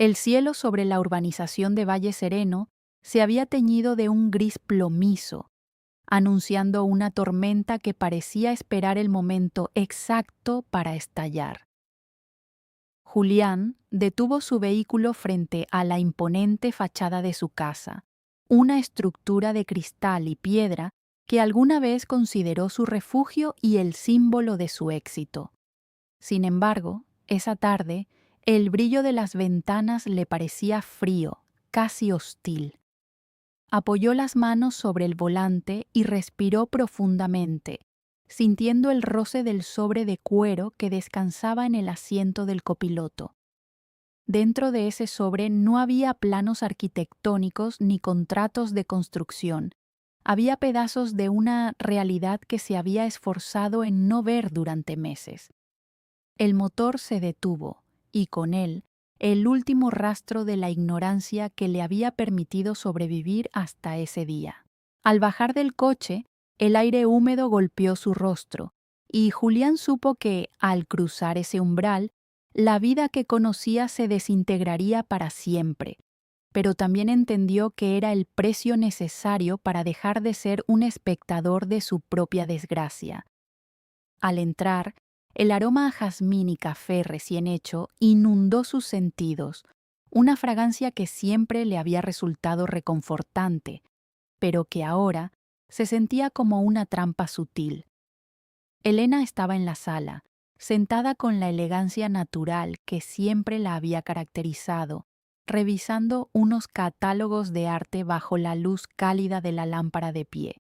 El cielo sobre la urbanización de Valle Sereno se había teñido de un gris plomizo, anunciando una tormenta que parecía esperar el momento exacto para estallar. Julián detuvo su vehículo frente a la imponente fachada de su casa, una estructura de cristal y piedra que alguna vez consideró su refugio y el símbolo de su éxito. Sin embargo, esa tarde, el brillo de las ventanas le parecía frío, casi hostil. Apoyó las manos sobre el volante y respiró profundamente, sintiendo el roce del sobre de cuero que descansaba en el asiento del copiloto. Dentro de ese sobre no había planos arquitectónicos ni contratos de construcción. Había pedazos de una realidad que se había esforzado en no ver durante meses. El motor se detuvo, y con él, el último rastro de la ignorancia que le había permitido sobrevivir hasta ese día. Al bajar del coche, el aire húmedo golpeó su rostro, y Julián supo que, al cruzar ese umbral, la vida que conocía se desintegraría para siempre, pero también entendió que era el precio necesario para dejar de ser un espectador de su propia desgracia. Al entrar, el aroma a jazmín y café recién hecho inundó sus sentidos, una fragancia que siempre le había resultado reconfortante, pero que ahora se sentía como una trampa sutil. Elena estaba en la sala, sentada con la elegancia natural que siempre la había caracterizado, revisando unos catálogos de arte bajo la luz cálida de la lámpara de pie.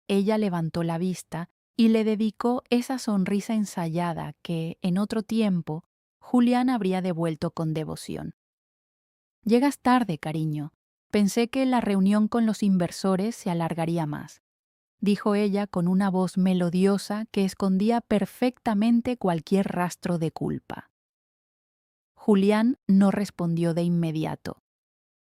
Ella levantó la vista y le dedicó esa sonrisa ensayada que, en otro tiempo, Julián habría devuelto con devoción. «Llegas tarde, cariño. Pensé que la reunión con los inversores se alargaría más», dijo ella con una voz melodiosa que escondía perfectamente cualquier rastro de culpa. Julián no respondió de inmediato.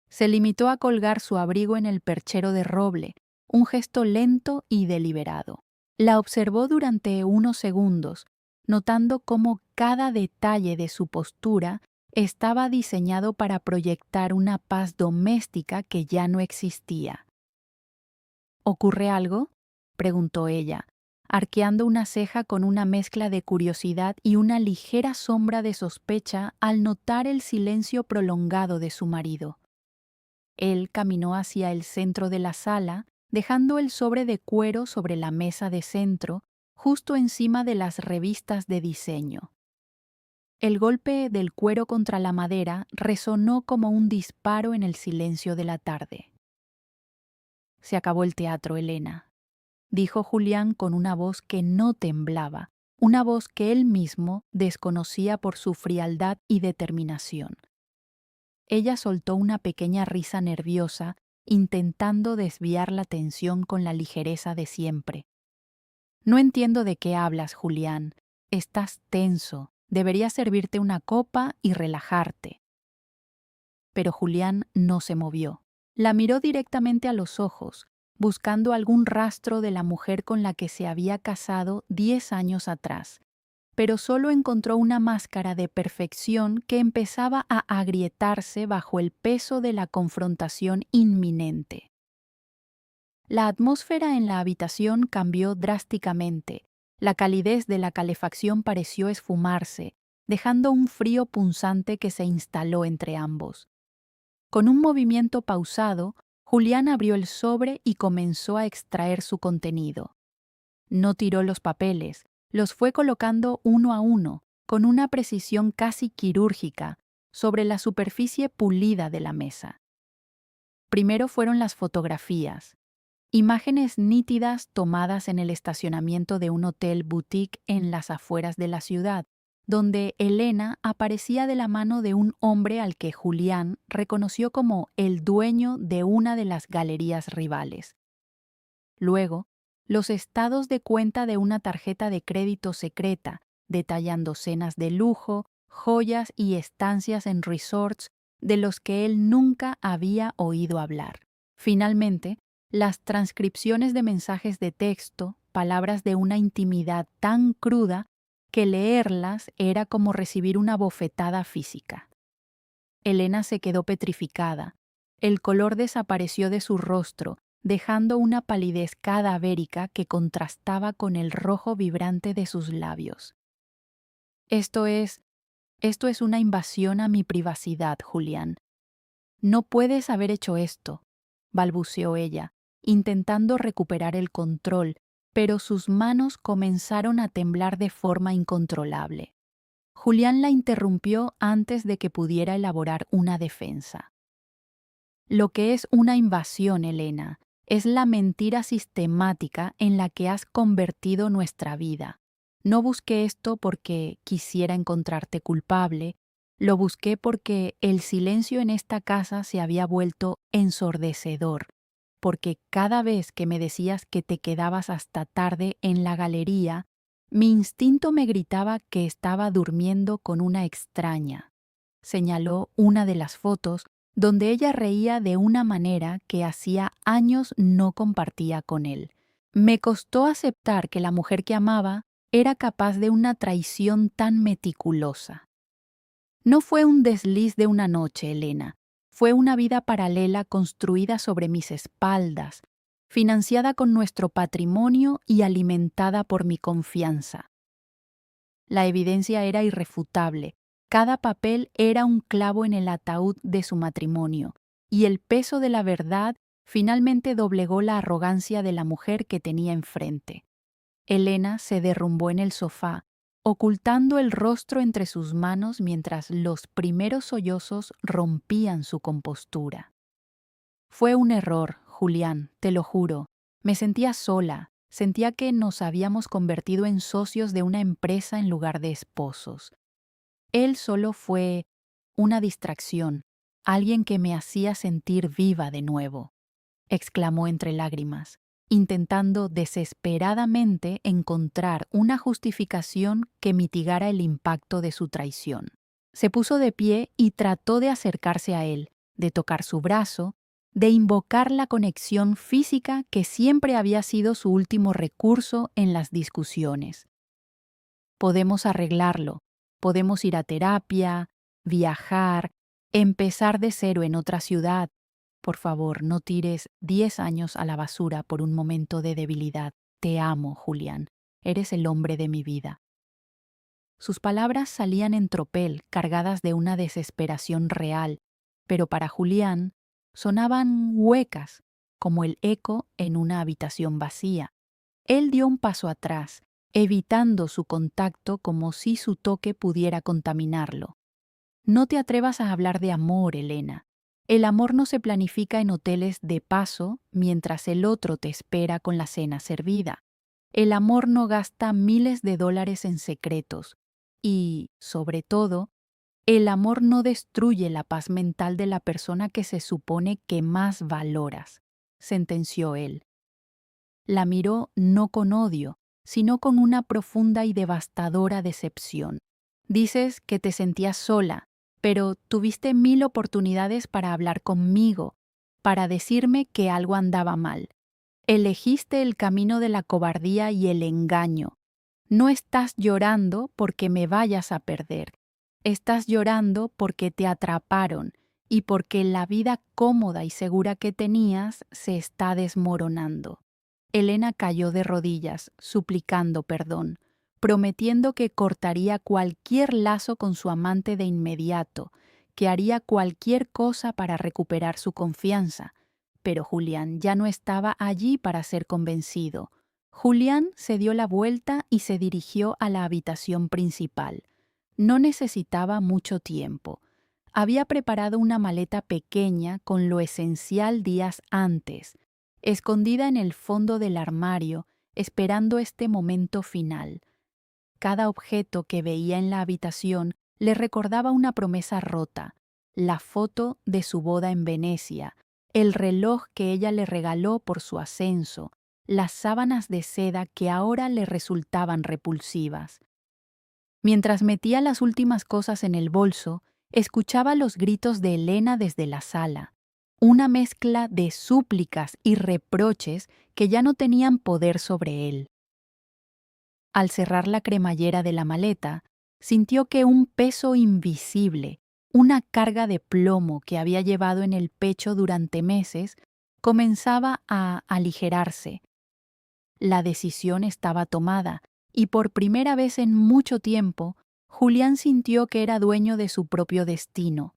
Se limitó a colgar su abrigo en el perchero de roble, un gesto lento y deliberado. La observó durante unos segundos, notando cómo cada detalle de su postura estaba diseñado para proyectar una paz doméstica que ya no existía. «¿Ocurre algo?», preguntó ella, arqueando una ceja con una mezcla de curiosidad y una ligera sombra de sospecha al notar el silencio prolongado de su marido. Él caminó hacia el centro de la sala, dejando el sobre de cuero sobre la mesa de centro, justo encima de las revistas de diseño. El golpe del cuero contra la madera resonó como un disparo en el silencio de la tarde. «Se acabó el teatro, Elena», dijo Julián con una voz que no temblaba, una voz que él mismo desconocía por su frialdad y determinación. Ella soltó una pequeña risa nerviosa, intentando desviar la tensión con la ligereza de siempre. «No entiendo de qué hablas, Julián. Estás tenso. Deberías servirte una copa y relajarte». Pero Julián no se movió. La miró directamente a los ojos, buscando algún rastro de la mujer con la que se había casado 10 años atrás, pero solo encontró una máscara de perfección que empezaba a agrietarse bajo el peso de la confrontación inminente. La atmósfera en la habitación cambió drásticamente. La calidez de la calefacción pareció esfumarse, dejando un frío punzante que se instaló entre ambos. Con un movimiento pausado, Julián abrió el sobre y comenzó a extraer su contenido. No tiró los papeles, los fue colocando uno a uno, con una precisión casi quirúrgica, sobre la superficie pulida de la mesa. Primero fueron las fotografías, imágenes nítidas tomadas en el estacionamiento de un hotel boutique en las afueras de la ciudad, donde Elena aparecía de la mano de un hombre al que Julián reconoció como el dueño de una de las galerías rivales. Luego, los estados de cuenta de una tarjeta de crédito secreta, detallando cenas de lujo, joyas y estancias en resorts de los que él nunca había oído hablar. Finalmente, las transcripciones de mensajes de texto, palabras de una intimidad tan cruda que leerlas era como recibir una bofetada física. Elena se quedó petrificada. El color desapareció de su rostro, dejando una palidez cadavérica que contrastaba con el rojo vibrante de sus labios. Esto es una invasión a mi privacidad, Julián. No puedes haber hecho esto, balbuceó ella, intentando recuperar el control, pero sus manos comenzaron a temblar de forma incontrolable. Julián la interrumpió antes de que pudiera elaborar una defensa. Lo que es una invasión, Elena, es la mentira sistemática en la que has convertido nuestra vida. No busqué esto porque quisiera encontrarte culpable, lo busqué porque el silencio en esta casa se había vuelto ensordecedor, porque cada vez que me decías que te quedabas hasta tarde en la galería, mi instinto me gritaba que estaba durmiendo con una extraña. Señaló una de las fotos donde ella reía de una manera que hacía años no compartía con él. Me costó aceptar que la mujer que amaba era capaz de una traición tan meticulosa. No fue un desliz de una noche, Elena. Fue una vida paralela construida sobre mis espaldas, financiada con nuestro patrimonio y alimentada por mi confianza. La evidencia era irrefutable. Cada papel era un clavo en el ataúd de su matrimonio, y el peso de la verdad finalmente doblegó la arrogancia de la mujer que tenía enfrente. Elena se derrumbó en el sofá, ocultando el rostro entre sus manos mientras los primeros sollozos rompían su compostura. Fue un error, Julián, te lo juro. Me sentía sola, sentía que nos habíamos convertido en socios de una empresa en lugar de esposos. Él solo fue una distracción, alguien que me hacía sentir viva de nuevo, exclamó entre lágrimas, intentando desesperadamente encontrar una justificación que mitigara el impacto de su traición. Se puso de pie y trató de acercarse a él, de tocar su brazo, de invocar la conexión física que siempre había sido su último recurso en las discusiones. Podemos arreglarlo, podemos ir a terapia, viajar, empezar de cero en otra ciudad. Por favor, no tires 10 años a la basura por un momento de debilidad. Te amo, Julián. Eres el hombre de mi vida. Sus palabras salían en tropel, cargadas de una desesperación real, pero para Julián sonaban huecas, como el eco en una habitación vacía. Él dio un paso atrás, evitando su contacto como si su toque pudiera contaminarlo. No te atrevas a hablar de amor, Elena. El amor no se planifica en hoteles de paso mientras el otro te espera con la cena servida. El amor no gasta miles de dólares en secretos. Y, sobre todo, el amor no destruye la paz mental de la persona que se supone que más valoras, sentenció él. La miró no con odio, sino con una profunda y devastadora decepción. Dices que te sentías sola, pero tuviste 1000 oportunidades para hablar conmigo, para decirme que algo andaba mal. Elegiste el camino de la cobardía y el engaño. No estás llorando porque me vayas a perder. Estás llorando porque te atraparon y porque la vida cómoda y segura que tenías se está desmoronando. Elena cayó de rodillas, suplicando perdón, prometiendo que cortaría cualquier lazo con su amante de inmediato, que haría cualquier cosa para recuperar su confianza. Pero Julián ya no estaba allí para ser convencido. Julián se dio la vuelta y se dirigió a la habitación principal. No necesitaba mucho tiempo. Había preparado una maleta pequeña con lo esencial días antes, escondida en el fondo del armario, esperando este momento final. Cada objeto que veía en la habitación le recordaba una promesa rota, la foto de su boda en Venecia, el reloj que ella le regaló por su ascenso, las sábanas de seda que ahora le resultaban repulsivas. Mientras metía las últimas cosas en el bolso, escuchaba los gritos de Elena desde la sala, una mezcla de súplicas y reproches que ya no tenían poder sobre él. Al cerrar la cremallera de la maleta, sintió que un peso invisible, Una carga de plomo que había llevado en el pecho durante meses comenzaba a aligerarse. La decisión estaba tomada, y por primera vez en mucho tiempo, Julián sintió que era dueño de su propio destino.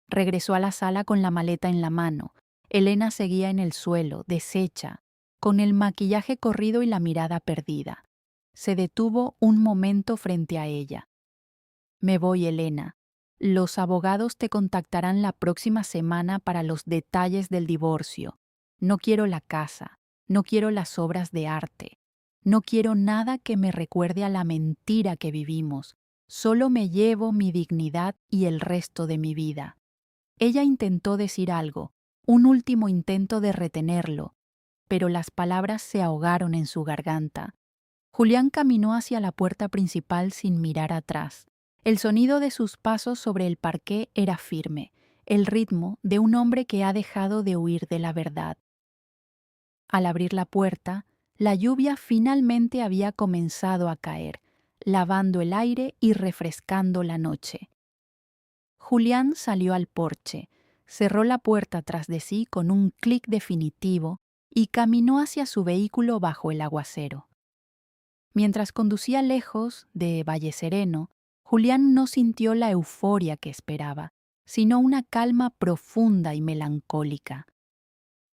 Regresó a la sala con la maleta en la mano. Elena seguía en el suelo, deshecha, con el maquillaje corrido y la mirada perdida. Se detuvo un momento frente a ella. Me voy, Elena. Los abogados te contactarán la próxima semana para los detalles del divorcio. No quiero la casa, no quiero las obras de arte, no quiero nada que me recuerde a la mentira que vivimos. Solo me llevo mi dignidad y el resto de mi vida. Ella intentó decir algo, un último intento de retenerlo, pero las palabras se ahogaron en su garganta. Julián caminó hacia la puerta principal sin mirar atrás. El sonido de sus pasos sobre el parqué era firme, el ritmo de un hombre que ha dejado de huir de la verdad. Al abrir la puerta, la lluvia finalmente había comenzado a caer, lavando el aire y refrescando la noche. Julián salió al porche, cerró la puerta tras de sí con un clic definitivo y caminó hacia su vehículo bajo el aguacero. Mientras conducía lejos de Valle Sereno, Julián no sintió la euforia que esperaba, sino una calma profunda y melancólica.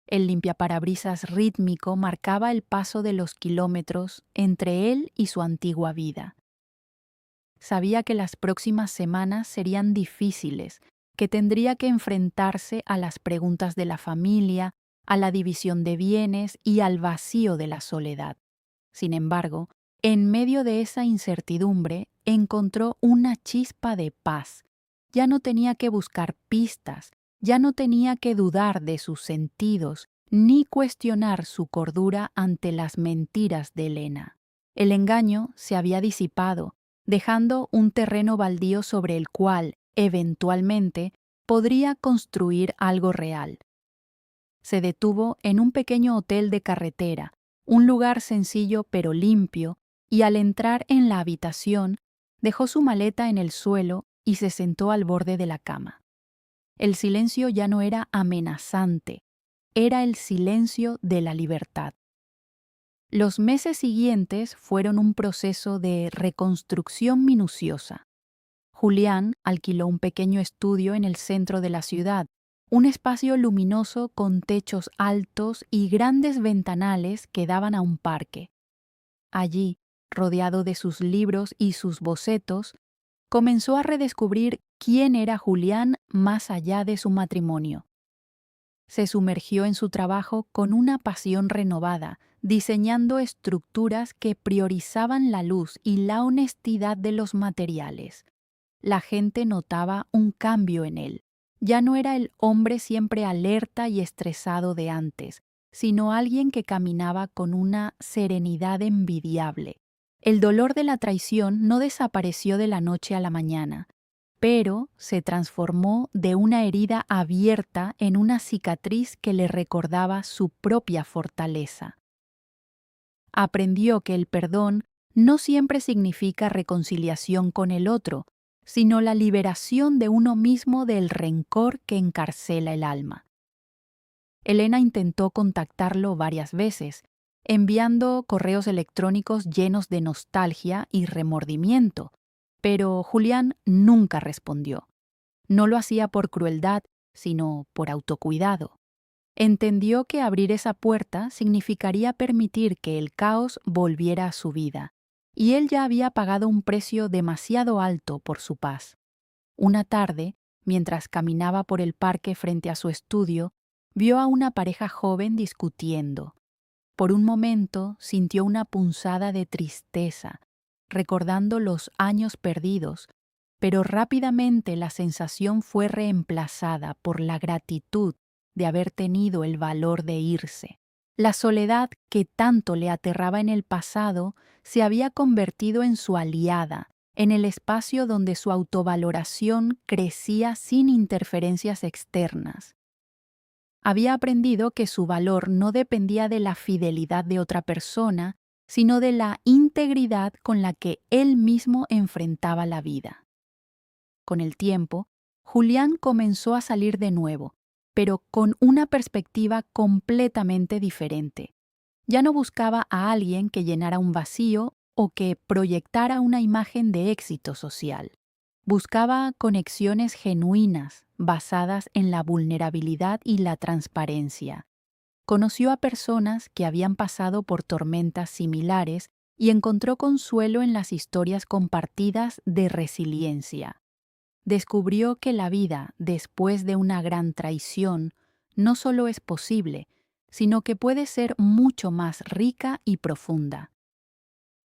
El limpiaparabrisas rítmico marcaba el paso de los kilómetros entre él y su antigua vida. Sabía que las próximas semanas serían difíciles, que tendría que enfrentarse a las preguntas de la familia, a la división de bienes y al vacío de la soledad. Sin embargo, en medio de esa incertidumbre, encontró una chispa de paz. Ya no tenía que buscar pistas, ya no tenía que dudar de sus sentidos, ni cuestionar su cordura ante las mentiras de Elena. El engaño se había disipado, dejando un terreno baldío sobre el cual, eventualmente, podría construir algo real. Se detuvo en un pequeño hotel de carretera, un lugar sencillo pero limpio, y al entrar en la habitación, dejó su maleta en el suelo y se sentó al borde de la cama. El silencio ya no era amenazante, era el silencio de la libertad. Los meses siguientes fueron un proceso de reconstrucción minuciosa. Julián alquiló un pequeño estudio en el centro de la ciudad, un espacio luminoso con techos altos y grandes ventanales que daban a un parque. Allí, rodeado de sus libros y sus bocetos, comenzó a redescubrir quién era Julián más allá de su matrimonio. Se sumergió en su trabajo con una pasión renovada, diseñando estructuras que priorizaban la luz y la honestidad de los materiales. La gente notaba un cambio en él. Ya no era el hombre siempre alerta y estresado de antes, sino alguien que caminaba con una serenidad envidiable. El dolor de la traición no desapareció de la noche a la mañana, pero se transformó de una herida abierta en una cicatriz que le recordaba su propia fortaleza. Aprendió que el perdón no siempre significa reconciliación con el otro, sino la liberación de uno mismo del rencor que encarcela el alma. Elena intentó contactarlo varias veces, enviando correos electrónicos llenos de nostalgia y remordimiento, pero Julián nunca respondió. No lo hacía por crueldad, sino por autocuidado. Entendió que abrir esa puerta significaría permitir que el caos volviera a su vida, y él ya había pagado un precio demasiado alto por su paz. Una tarde, mientras caminaba por el parque frente a su estudio, vio a una pareja joven discutiendo. Por un momento sintió una punzada de tristeza, recordando los años perdidos, pero rápidamente la sensación fue reemplazada por la gratitud de haber tenido el valor de irse. La soledad que tanto le aterraba en el pasado se había convertido en su aliada, en el espacio donde su autovaloración crecía sin interferencias externas. Había aprendido que su valor no dependía de la fidelidad de otra persona, sino de la integridad con la que él mismo enfrentaba la vida. con el tiempo, Julián comenzó a salir de nuevo, pero con una perspectiva completamente diferente. Ya no buscaba a alguien que llenara un vacío o que proyectara una imagen de éxito social. Buscaba conexiones genuinas, basadas en la vulnerabilidad y la transparencia. Conoció a personas que habían pasado por tormentas similares y encontró consuelo en las historias compartidas de resiliencia. Descubrió que la vida después de una gran traición no solo es posible, sino que puede ser mucho más rica y profunda.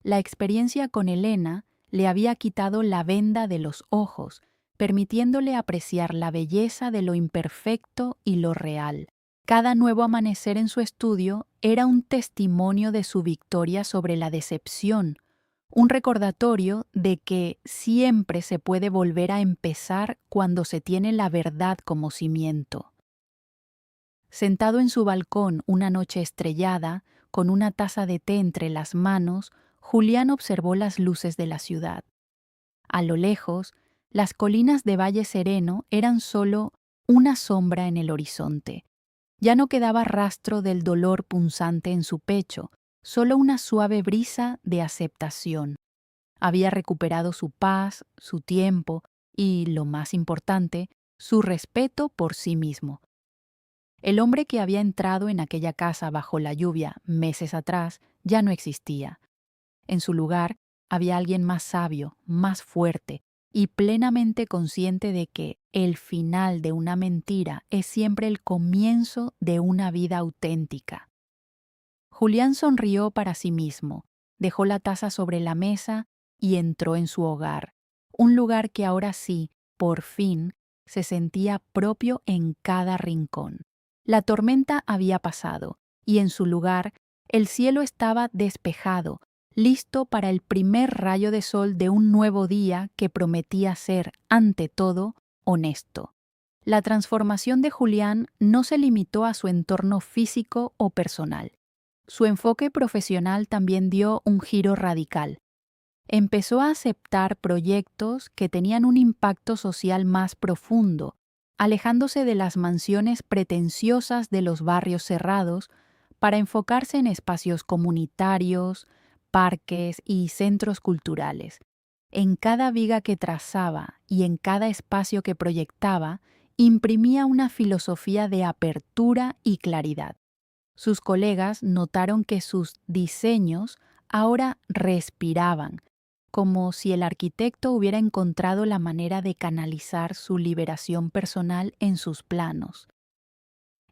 La experiencia con Elena le había quitado la venda de los ojos, permitiéndole apreciar la belleza de lo imperfecto y lo real. Cada nuevo amanecer en su estudio era un testimonio de su victoria sobre la decepción, un recordatorio de que siempre se puede volver a empezar cuando se tiene la verdad como cimiento. Sentado en su balcón una noche estrellada, con una taza de té entre las manos, Julián observó las luces de la ciudad. A lo lejos, las colinas de Valle Sereno eran solo una sombra en el horizonte. Ya no quedaba rastro del dolor punzante en su pecho, solo una suave brisa de aceptación. Había recuperado su paz, su tiempo y, lo más importante, su respeto por sí mismo. El hombre que había entrado en aquella casa bajo la lluvia meses atrás ya no existía. En su lugar había alguien más sabio, más fuerte y plenamente consciente de que el final de una mentira es siempre el comienzo de una vida auténtica. Julián sonrió para sí mismo, dejó la taza sobre la mesa y entró en su hogar, un lugar que ahora sí, por fin, se sentía propio en cada rincón. La tormenta había pasado y en su lugar el cielo estaba despejado, listo para el primer rayo de sol de un nuevo día que prometía ser, ante todo, honesto. La transformación de Julián no se limitó a su entorno físico o personal. Su enfoque profesional también dio un giro radical. Empezó a aceptar proyectos que tenían un impacto social más profundo, alejándose de las mansiones pretenciosas de los barrios cerrados para enfocarse en espacios comunitarios, parques y centros culturales. En cada viga que trazaba y en cada espacio que proyectaba, imprimía una filosofía de apertura y claridad. Sus colegas notaron que sus diseños ahora respiraban, como si el arquitecto hubiera encontrado la manera de canalizar su liberación personal en sus planos.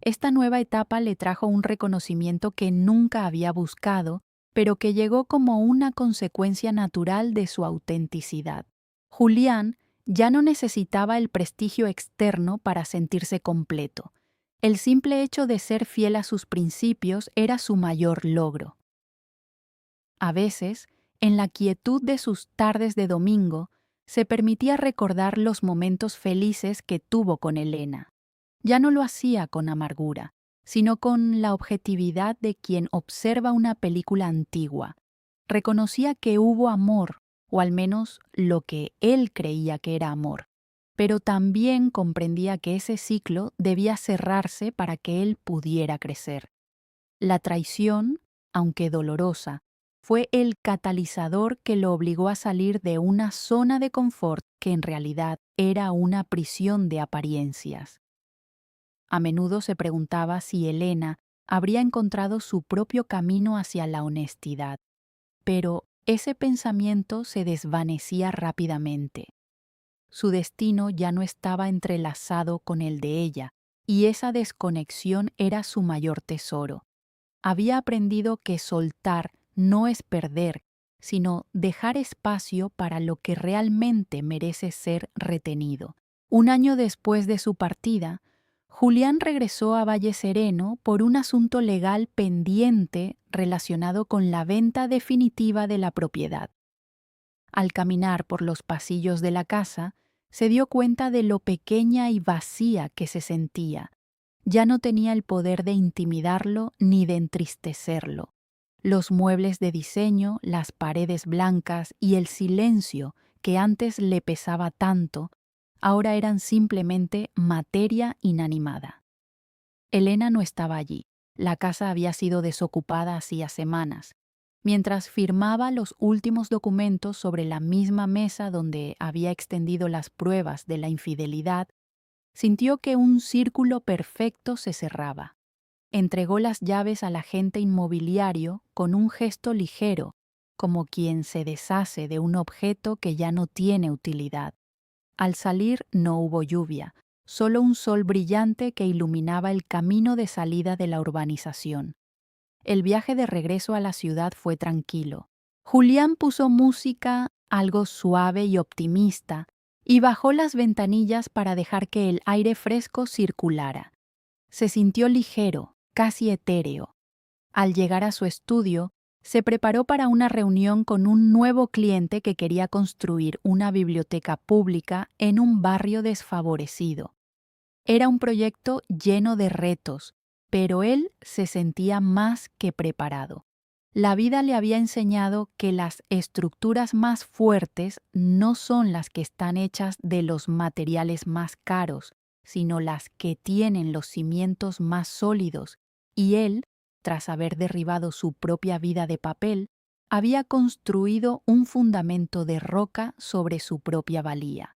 Esta nueva etapa le trajo un reconocimiento que nunca había buscado, pero que llegó como una consecuencia natural de su autenticidad. Julián ya no necesitaba el prestigio externo para sentirse completo. El simple hecho de ser fiel a sus principios era su mayor logro. A veces, en la quietud de sus tardes de domingo, se permitía recordar los momentos felices que tuvo con Elena. Ya no lo hacía con amargura, sino con la objetividad de quien observa una película antigua. Reconocía que hubo amor, o al menos lo que él creía que era amor, pero también comprendía que ese ciclo debía cerrarse para que él pudiera crecer. La traición, aunque dolorosa, fue el catalizador que lo obligó a salir de una zona de confort que en realidad era una prisión de apariencias. A menudo se preguntaba si Elena habría encontrado su propio camino hacia la honestidad, pero ese pensamiento se desvanecía rápidamente. Su destino ya no estaba entrelazado con el de ella, y esa desconexión era su mayor tesoro. Había aprendido que soltar no es perder, sino dejar espacio para lo que realmente merece ser retenido. Un año después de su partida, Julián regresó a Valle Sereno por un asunto legal pendiente relacionado con la venta definitiva de la propiedad. Al caminar por los pasillos de la casa, se dio cuenta de lo pequeña y vacía que se sentía. Ya no tenía el poder de intimidarlo ni de entristecerlo. Los muebles de diseño, las paredes blancas y el silencio que antes le pesaba tanto, ahora eran simplemente materia inanimada. Elena no estaba allí. La casa había sido desocupada hacía semanas. Mientras firmaba los últimos documentos sobre la misma mesa donde había extendido las pruebas de la infidelidad, sintió que un círculo perfecto se cerraba. Entregó las llaves al agente inmobiliario con un gesto ligero, como quien se deshace de un objeto que ya no tiene utilidad. Al salir no hubo lluvia, solo un sol brillante que iluminaba el camino de salida de la urbanización. El viaje de regreso a la ciudad fue tranquilo. Julián puso música algo suave y optimista y bajó las ventanillas para dejar que el aire fresco circulara. Se sintió ligero, casi etéreo. Al llegar a su estudio, se preparó para una reunión con un nuevo cliente que quería construir una biblioteca pública en un barrio desfavorecido. Era un proyecto lleno de retos, pero él se sentía más que preparado. La vida le había enseñado que las estructuras más fuertes no son las que están hechas de los materiales más caros, sino las que tienen los cimientos más sólidos, y él, tras haber derribado su propia vida de papel, había construido un fundamento de roca sobre su propia valía.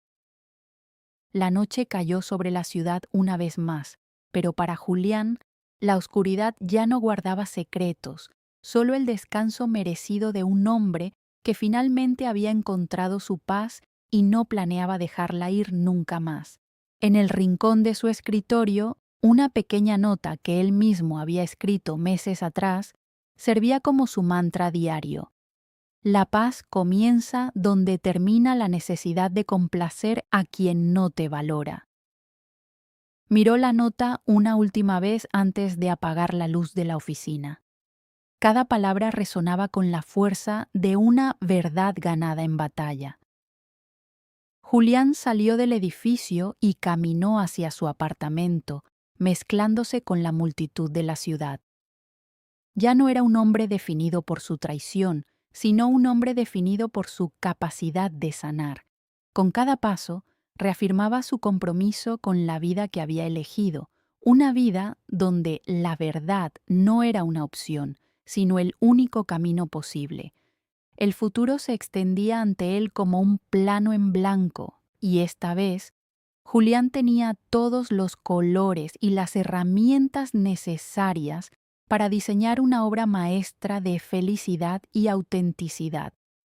La noche cayó sobre la ciudad una vez más, pero para Julián, la oscuridad ya no guardaba secretos, solo el descanso merecido de un hombre que finalmente había encontrado su paz y no planeaba dejarla ir nunca más. En el rincón de su escritorio, una pequeña nota que él mismo había escrito meses atrás servía como su mantra diario. La paz comienza donde termina la necesidad de complacer a quien no te valora. Miró la nota una última vez antes de apagar la luz de la oficina. Cada palabra resonaba con la fuerza de una verdad ganada en batalla. Julián salió del edificio y caminó hacia su apartamento, mezclándose con la multitud de la ciudad. Ya no era un hombre definido por su traición, sino un hombre definido por su capacidad de sanar. Con cada paso, reafirmaba su compromiso con la vida que había elegido, una vida donde la verdad no era una opción, sino el único camino posible. El futuro se extendía ante él como un plano en blanco, y esta vez, Julián tenía todos los colores y las herramientas necesarias para diseñar una obra maestra de felicidad y autenticidad.